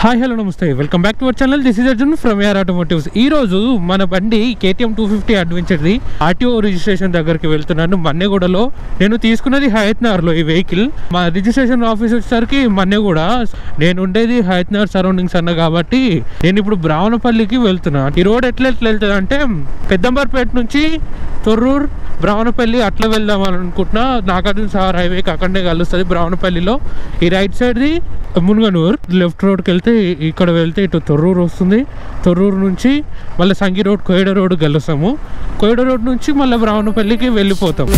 Hi hello నమస్తే, welcome back to our channel. This is Arjun from AR Automotives. ఈ రోజు మన బండి KTM 250 అడ్వెంచర్ది ఆర్టీఓ రిజిస్ట్రేషన్ దగ్గరికి వెళ్తున్నాను. మన్నెగూడలో నేను తీసుకున్నది హయత్నగర్లో ఈ వెహికల్. మా రిజిస్ట్రేషన్ ఆఫీస్ వచ్చేసరికి మన్నెగూడ, నేను ఉండేది హయత్నగర్ సరౌండింగ్స్ అన్న కాబట్టి నేను ఇప్పుడు బ్రావనపల్లికి వెళ్తున్నా. ఈ రోడ్ ఎట్లా వెళ్తుంది అంటే పెద్దంబర్పేట నుంచి తొర్రూరు, బ్రావనపల్లి అట్లా వెళ్దాం అని అనుకుంటున్నా. నాగార్జున సాగర్ హైవేకి అక్కడనే కలుస్తుంది బ్రావనపల్లిలో. ఈ రైట్ సైడ్ది మున్గనూరు, లెఫ్ట్ రోడ్కి వెళ్తే ఇక్కడ వెళ్తే ఇటు తొర్రూరు వస్తుంది. తొర్రూరు నుంచి మళ్ళీ సంగి రోడ్, కోయడ రోడ్ కలుస్తాము. కోయడ రోడ్ నుంచి మళ్ళీ బ్రావనపల్లికి వెళ్ళిపోతాం.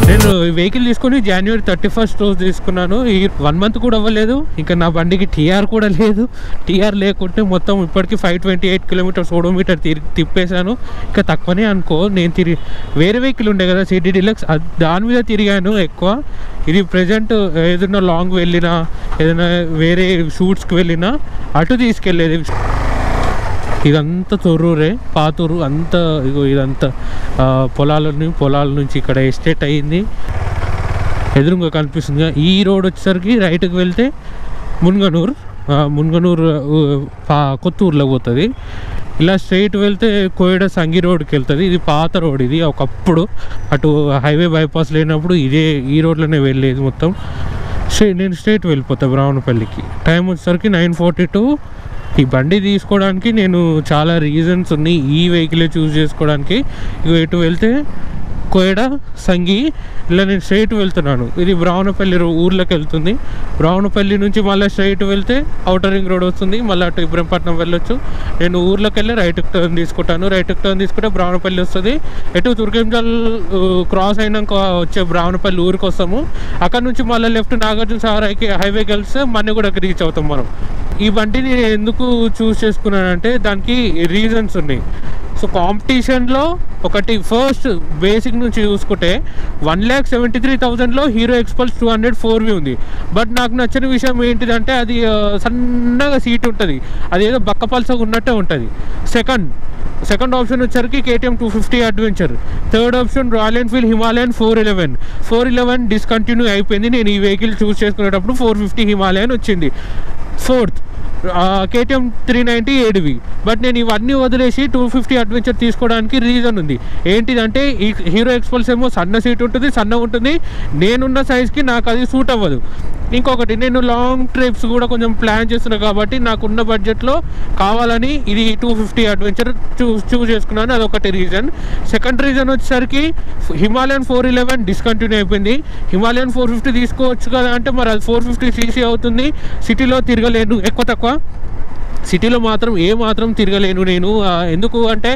నేను ఈ వెహికల్ తీసుకొని January 31st రోజు తీసుకున్నాను. ఈ 1 month కూడా అవ్వలేదు. ఇంకా నా బండికి TR కూడా లేదు. TR లేకుంటే మొత్తం ఇప్పటికీ 528 కిలోమీటర్స్ ఓడోమీటర్ తిప్పేశాను. ఇంకా తక్కువనే అనుకో. నేను వేరే వెహికల్ ఉండే కదా సిటీ డీలక్స్, దాని మీద తిరిగాను ఎక్కువ. ఇది ప్రజెంట్ ఏదైనా లాంగ్ వెళ్ళినా, ఏదైనా వేరే షూట్స్కి వెళ్ళినా అటు తీసుకెళ్ళేది. ఇదంతా తొర్రూరే, పాతూరు అంతా. ఇగో ఇదంతా పొలాల నుంచి ఇక్కడ ఎస్టేట్ అయ్యింది. ఎదురుగా కనిపిస్తుంది. ఈ రోడ్ వచ్చేసరికి రైట్కి వెళ్తే మున్గనూరు కొత్తూరులో పోతుంది. ఇలా స్ట్రైట్ వెళ్తే కోయడ సంగి రోడ్కి వెళ్తుంది. ఇది పాత రోడ్. ఇది ఒకప్పుడు అటు హైవే బైపాస్ లేనప్పుడు ఈ రోడ్లోనే వెళ్ళేది మొత్తం. నేను స్ట్రైట్ వెళ్ళిపోతాను బ్రావనపల్లికి. టైం వచ్చేసరికి 9:42. ఈ బండి తీసుకోవడానికి నేను చాలా రీజన్స్ ఉన్నాయి ఈ వెహికలే చూస్ చేసుకోవడానికి. ఇటు వెళ్తే కోయడ, సంగి, ఇలా నేను స్ట్రైట్ వెళ్తున్నాను. ఇది బ్రావనపల్లి ఊర్లోకి వెళ్తుంది. బ్రావనపల్లి నుంచి మళ్ళీ స్ట్రైట్ వెళ్తే ఔటర్ రింగ్ రోడ్ వస్తుంది. మళ్ళీ అటు ఇబ్రహంపట్నం వెళ్ళొచ్చు. నేను ఊర్లోకి వెళ్ళి రైట్కి టర్న్ తీసుకుంటాను. రైట్కి టర్న్ తీసుకుంటే బ్రావనపల్లి వస్తుంది. ఎటు తుర్కెంజల్ క్రాస్ అయినాక వచ్చే బ్రావనపల్లి ఊరికి వస్తాము. అక్కడ నుంచి మళ్ళీ లెఫ్ట్ నాగార్జున సాగర్ హైవేకి వెళ్తే మన్నెగూడకి రీచ్ అవుతాం మనం. ఈ బండిని ఎందుకు చూస్ చేసుకున్నానంటే దానికి రీజన్స్ ఉన్నాయి. సో కాంపిటీషన్లో ఒకటి, ఫస్ట్ బేసిక్ నుంచి చూసుకుంటే 1,73,000లో హీరో ఎక్స్పల్స్ 200 4V ఉంది. బట్ నాకు నచ్చిన విషయం ఏంటిదంటే అది సన్నగా సీట్ ఉంటుంది. అదేదో బక్కపల్సగా ఉన్నట్టే ఉంటుంది. సెకండ్ ఆప్షన్ వచ్చరికి KTM 250 adventure. Third option royal Enfield Himalayan 411 discontinue అయిపోయింది. నేను ఈ వెహికల్ చూస్ చేసుకునేటప్పుడు 450 హిమాలయన్ వచ్చింది. Fourth KTM 390 8V. బట్ నేను ఇవన్నీ వదిలేసి 250 అడ్వెంచర్ తీసుకోవడానికి రీజన్ ఉంది. ఏంటిదంటే ఈ హీరో ఎక్స్పల్స్ ఏమో సన్న సీట్ ఉంటుంది, సన్నగా ఉంటుంది. నేనున్న సైజ్కి నాకు అది సూట్ అవ్వదు. ఇంకొకటి, నేను లాంగ్ ట్రిప్స్ కూడా కొంచెం ప్లాన్ చేస్తున్నాను కాబట్టి నాకున్న బడ్జెట్లో కావాలని ఇది 250 అడ్వెంచర్ చూస్ చేసుకున్నాను. అదొకటి రీజన్. సెకండ్ రీజన్ వచ్చేసరికి హిమాలయన్ 411 డిస్కంటిన్యూ అయిపోయింది. హిమాలయన్ 450 తీసుకోవచ్చు కదా అంటే మరి అది 450cc అవుతుంది. సిటీలో తిరగలేను, ఎక్కువ తక్కువ సిటీలో మాత్రం తిరగలేను నేను. ఎందుకు అంటే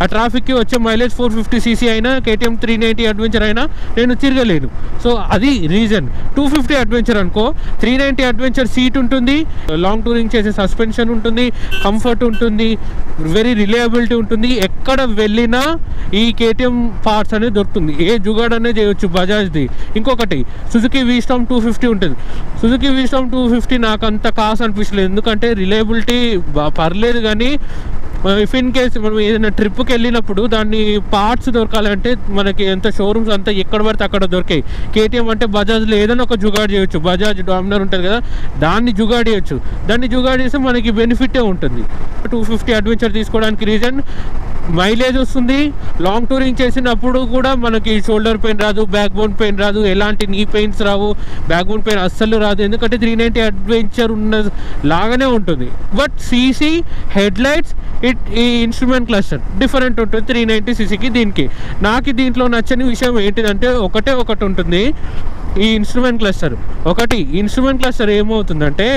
ఆ ట్రాఫిక్కి వచ్చే మైలేజ్ 450cc అయినా KTM 390 అడ్వెంచర్ అయినా నేను తిరగలేను. సో అది రీజన్. 250 అడ్వెంచర్ అనుకో, 390 అడ్వెంచర్ సీట్ ఉంటుంది, లాంగ్ టూరింగ్ చేసే సస్పెన్షన్ ఉంటుంది, కంఫర్ట్ ఉంటుంది, వెరీ రిలయబిలిటీ ఉంటుంది. ఎక్కడ వెళ్ళినా ఈ KTM పార్ట్స్ అనేది దొరుకుతుంది. ఏ జుగాడ్ అనేది చేయొచ్చు బజాజ్ది. ఇంకొకటి సుజుకి V-Storm 250 ఉంటుంది. సుజుకి V-Storm 250 నాకు అంత కాస్ట్ అనిపించలేదు. ఎందుకంటే రిలయబిలిటీ పర్లేదు, కానీ ఇఫ్ ఇన్ కేస్ మనం ఏదైనా ట్రిప్కి వెళ్ళినప్పుడు దాన్ని పార్ట్స్ దొరకాలంటే మనకి ఎంత షోరూమ్స్ అంతా ఎక్కడ పడితే అక్కడ దొరికాయి. KTM అంటే బజాజ్లో ఏదైనా ఒక జుగాడ్ చేయొచ్చు. బజాజ్ డామినర్ ఉంటుంది కదా, దాన్ని జుగాడ్ చేయొచ్చు. దాన్ని జుగాడ్ చేస్తే మనకి బెనిఫిటే ఉంటుంది. 250 అడ్వెంచర్ తీసుకోవడానికి రీజన్ మైలేజ్ వస్తుంది. లాంగ్ టూరింగ్ చేసినప్పుడు కూడా మనకి షోల్డర్ పెయిన్ రాదు, బ్యాక్ బోన్ పెయిన్ రాదు, ఎలాంటి నీ పెయిన్స్ రావు, బ్యాక్ బోన్ పెయిన్ అస్సలు రాదు. ఎందుకంటే 390 అడ్వెంచర్ ఉన్న లాగానే ఉంటుంది. బట్ సీసీ, హెడ్ లైట్స్, ఈ ఇన్స్ట్రుమెంట్ క్లస్టర్ డిఫరెంట్ ఉంటుంది 390cc దీనికి. నాకు దీంట్లో నచ్చని విషయం ఏంటిదంటే ఒకటి ఉంటుంది, ఈ ఇన్స్ట్రుమెంట్ క్లస్టర్ ఏమవుతుందంటే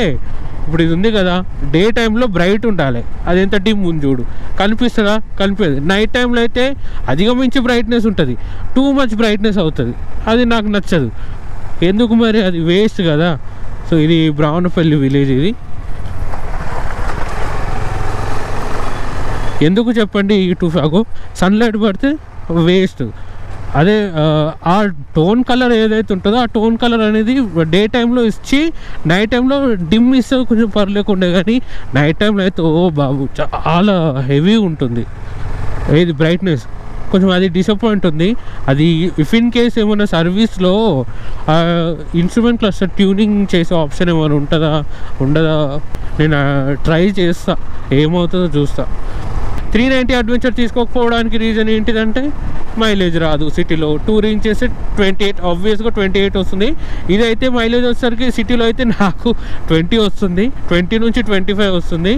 ఇప్పుడు ఇది ఉంది కదా, డే టైంలో బ్రైట్ ఉండాలి. అది ఎంత డిమ్ ఉంది చూడు, కనిపిస్తుందా? కనిపించదు. నైట్ టైంలో అయితే అధిగమించి బ్రైట్నెస్ ఉంటుంది, టూ మచ్ బ్రైట్నెస్ అవుతుంది. అది నాకు నచ్చదు. ఎందుకు మరి, అది వేస్ట్ కదా. సో ఇది బ్రావనపల్లి విలేజ్. ఇది ఎందుకు చెప్పండి, ఈ సన్లైట్ పడితే వేస్ట్. అదే ఆ టోన్ కలర్ ఏదైతే ఉంటుందో ఆ టోన్ కలర్ అనేది డే టైంలో ఇచ్చి నైట్ టైంలో డిమ్ ఇస్తే కొంచెం పర్లేకుండే, కానీ నైట్ టైంలో అయితే ఓ బాబు చాలా హెవీ ఉంటుంది ఇది బ్రైట్నెస్. కొంచెం అది డిసప్పాయింట్ ఉంది. అది ఇఫ్ ఇన్ కేస్ ఏమైనా సర్వీస్లో ఇన్స్ట్రుమెంట్ క్లస్టర్ ట్యూనింగ్ చేసే ఆప్షన్ ఏమైనా ఉండదా నేను ట్రై చేస్తా, ఏమవుతుందో చూస్తా. 390 అడ్వెంచర్ తీసుకోకపోవడానికి రీజన్ ఏంటిదంటే మైలేజ్ రాదు. సిటీలో టూరింగ్ చేస్తే 28, ఆబ్వియస్గా 28 వస్తుంది. ఇదైతే మైలేజ్ వచ్చేసరికి సిటీలో అయితే నాకు 20 వస్తుంది, 20 నుంచి 25 వస్తుంది.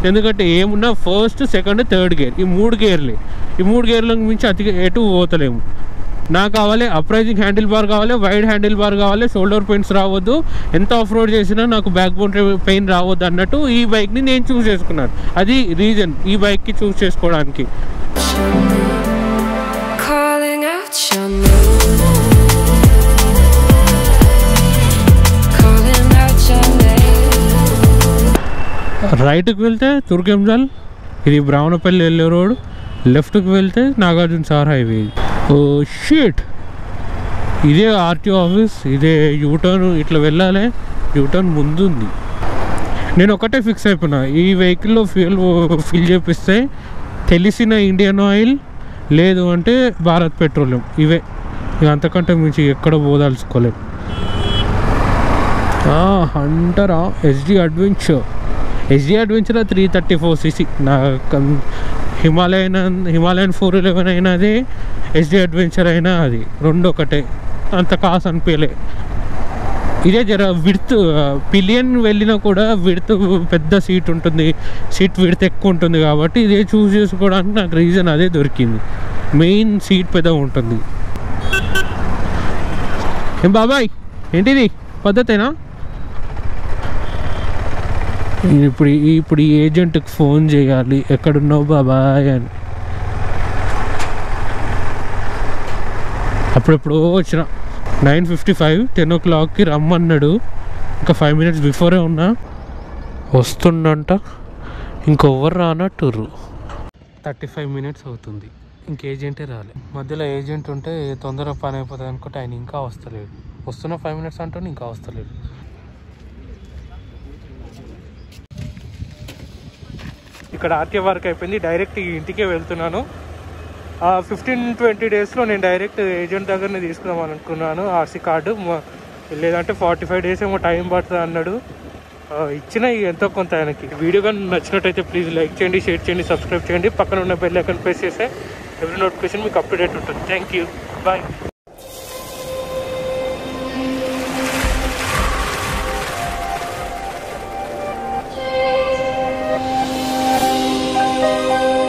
ఎందుకంటే ఏమున్నా ఫస్ట్, సెకండ్, థర్డ్ గేర్, ఈ 3 గేర్లే. ఈ 3 గేర్లకు మించి ఎటు పోతలేము. నాకు కావాలి అప్రైజింగ్ హ్యాండిల్ బార్ కావాలి, వైడ్ హ్యాండిల్ బార్ కావాలి, షోల్డర్ పెయిన్స్ రావద్దు, ఎంత ఆఫ్ రోడ్ చేసినా నాకు బ్యాక్ బోన్ పెయిన్ రావద్దు అన్నట్టు ఈ బైక్ని నేను చూస్ చేసుకున్నాను. అది రీజన్ ఈ బైక్కి చూస్ చేసుకోవడానికి. రైట్కి వెళ్తే తుర్కెంజల్, ఇది బ్రాహ్మణపల్లి వెళ్ళే రోడ్. లెఫ్ట్కి వెళ్తే Nagarjuna Sagar highway. Oh shit, ఇదే ఆర్టీఓ ఆఫీస్, ఇదే యూటర్న్, ఇట్లా వెళ్ళాలి. యూటర్న్ ముందుంది. నేను ఒకటే ఫిక్స్ అయిపోయినా, ఈ వెహికల్లో ఫ్యూయల్ ఫిల్ చేపిస్తే తెలిసిన ఇండియన్ ఆయిల్, లేదు అంటే భారత్ పెట్రోలియం, ఇవే. ఇక అంతకంటే మించి ఎక్కడ పోదాల్చుకోలేము. హంటరా ఎస్డి అడ్వెంచర్ 334cc. నా హిమాలయన్ 411 అయినా అదే, ఎస్డి అడ్వెంచర్ అయినా అది, రెండు ఒకటే. అంత కాసు అనిపించలే. ఇదే జర విడ్త్, పిలియన్ వెళ్ళినా కూడా విడ్త్ పెద్ద సీట్ ఉంటుంది, సీట్ విడ్త్ ఎక్కువ ఉంటుంది. కాబట్టి ఇదే చూస్ చేసుకోవడానికి నాకు రీజన్ అదే దొరికింది. మెయిన్ సీట్ పెద్ద ఉంటుంది. ఏం బాబాయ్, ఏంటిది పద్ధతేనా? ఇప్పుడు ఈ ఏజెంట్కి ఫోన్ చేయాలి, ఎక్కడున్నావు బాబాయ్ అని. అప్పుడెప్పుడు వచ్చిన 9:55, 10 o'clockకి రమ్మన్నాడు. ఇంకా 5 minutes బిఫోరే ఉన్నా. వస్తుండంట, ఇంకొవ్వరు రానట్టుర్రు. 35 minutes అవుతుంది, ఇంక ఏజెంటే రాలే. మధ్యలో ఏజెంట్ ఉంటే తొందరగా పని అయిపోతుంది అనుకుంటే ఆయన ఇంకా వస్తలేడు. వస్తున్న 5 minutes అంటూ ఇంకా వస్తలేడు. ఇక్కడ ఆర్టీఓ వర్క్ అయిపోయింది, డైరెక్ట్ ఇంటికే వెళ్తున్నాను. 15-20 daysలో నేను డైరెక్ట్ ఏజెంట్ దగ్గరనే తీసుకుందాం అనుకున్నాను ఆర్సీ కార్డు. లేదంటే 45 days ఏమో టైం పడుతుంది అన్నాడు. ఇచ్చిన ఎంతో కొంత ఆయనకి. వీడియో కానీ నచ్చినట్టయితే ప్లీజ్ లైక్ చేయండి, షేర్ చేయండి, సబ్స్క్రైబ్ చేయండి. పక్కన ఉన్న బెల్ ఐకాన్ ప్రెస్ చేస్తే ఎవ్రీ నోటిఫికేషన్ మీకు అప్ టు డేట్ ఉంటుంది. Thank you, bye.